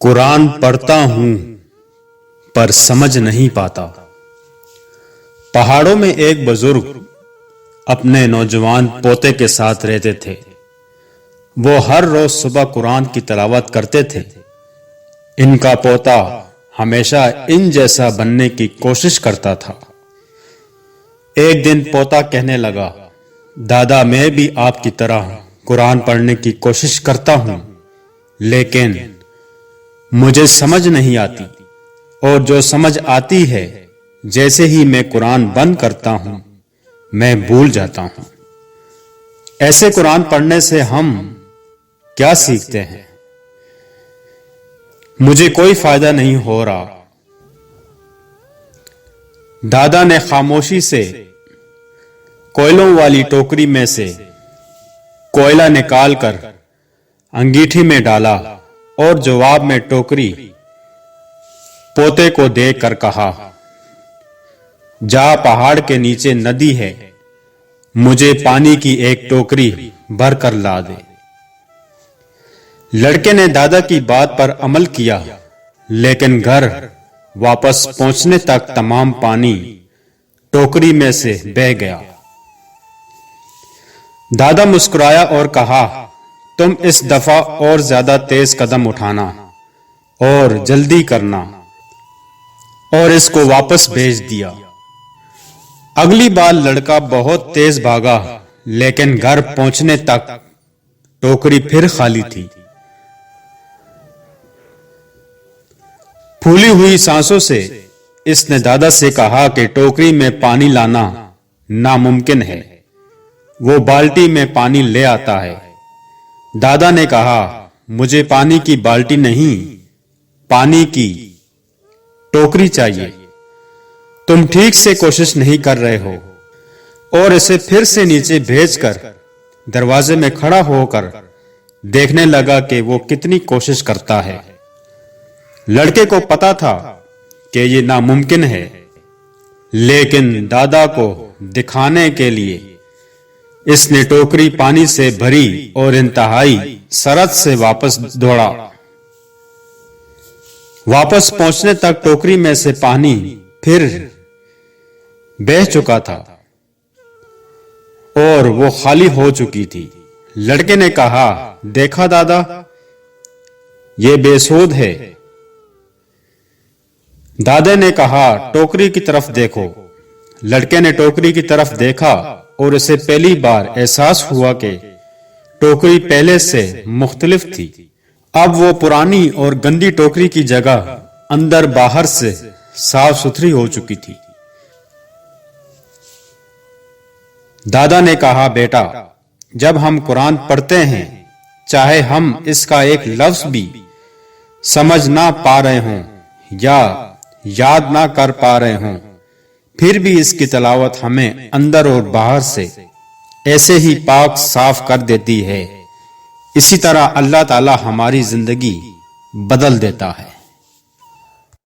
قرآن پڑھتا ہوں پر سمجھ نہیں پاتا۔ پہاڑوں میں ایک بزرگ اپنے نوجوان پوتے کے ساتھ رہتے تھے۔ وہ ہر روز صبح قرآن کی تلاوت کرتے تھے۔ ان کا پوتا ہمیشہ ان جیسا بننے کی کوشش کرتا تھا۔ ایک دن پوتا کہنے لگا، دادا میں بھی آپ کی طرح قرآن پڑھنے کی کوشش کرتا ہوں، لیکن مجھے سمجھ نہیں آتی، اور جو سمجھ آتی ہے جیسے ہی میں قرآن بند کرتا ہوں میں بھول جاتا ہوں۔ ایسے قرآن پڑھنے سے ہم کیا سیکھتے ہیں؟ مجھے کوئی فائدہ نہیں ہو رہا۔ دادا نے خاموشی سے کوئلوں والی ٹوکری میں سے کوئلہ نکال کر انگیٹھی میں ڈالا اور جواب میں ٹوکری پوتے کو دے کر کہا، جا پہاڑ کے نیچے ندی ہے، مجھے پانی کی ایک ٹوکری بھر کر لا دے۔ لڑکے نے دادا کی بات پر عمل کیا، لیکن گھر واپس پہنچنے تک تمام پانی ٹوکری میں سے بہہ گیا۔ دادا مسکرایا اور کہا، تم اس دفعہ اور زیادہ تیز قدم اٹھانا اور جلدی کرنا، اور اس کو واپس بھیج دیا۔ اگلی بار لڑکا بہت تیز بھاگا، لیکن گھر پہنچنے تک ٹوکری پھر خالی تھی۔ پھولی ہوئی سانسوں سے اس نے دادا سے کہا کہ ٹوکری میں پانی لانا ناممکن ہے، وہ بالٹی میں پانی لے آتا ہے۔ دادا نے کہا، مجھے پانی کی بالٹی نہیں، پانی کی ٹوکری چاہیے۔ تم ٹھیک سے کوشش نہیں کر رہے ہو۔ اور اسے پھر سے نیچے بھیج کر دروازے میں کھڑا ہو کر دیکھنے لگا کہ وہ کتنی کوشش کرتا ہے۔ لڑکے کو پتا تھا کہ یہ ناممکن ہے، لیکن دادا کو دکھانے کے لیے اس نے ٹوکری پانی سے بھری اور انتہائی سرعت سے واپس دوڑا۔ واپس پہنچنے تک ٹوکری میں سے پانی پھر بہہ چکا تھا اور وہ خالی ہو چکی تھی۔ لڑکے نے کہا، دیکھا دادا، یہ بے سود ہے۔ دادا نے کہا، ٹوکری کی طرف دیکھو۔ لڑکے نے ٹوکری کی طرف دیکھا اور اسے پہلی بار احساس ہوا کہ ٹوکری پہلے سے مختلف تھی۔ اب وہ پرانی اور گندی ٹوکری کی جگہ اندر باہر سے صاف ستھری ہو چکی تھی۔ دادا نے کہا، بیٹا، جب ہم قرآن پڑھتے ہیں، چاہے ہم اس کا ایک لفظ بھی سمجھ نہ پا رہے ہوں یا یاد نہ کر پا رہے ہوں، پھر بھی اس کی تلاوت ہمیں اندر اور باہر سے ایسے ہی پاک صاف کر دیتی ہے۔ اسی طرح اللہ تعالی ہماری زندگی بدل دیتا ہے۔